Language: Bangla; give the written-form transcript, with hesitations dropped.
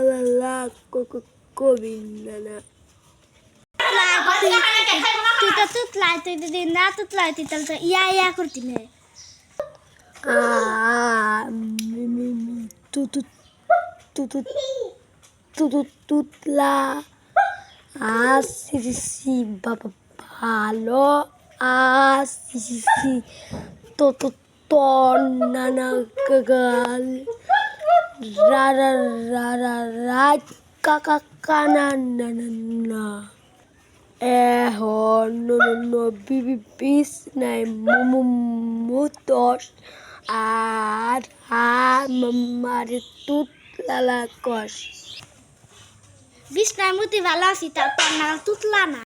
la la la Covinana. তুই তো তুতলাই তুই যদি না তুতলাই তুই তাহলে তো ইয়া করতি না Tutla asisi baba balo asisi toto tonana gagal rara kakakana na no bibis nai mutos আর মামারে তুতলা কষ বিষ্ণামতি ভালো আছি তারপর না তুতলা না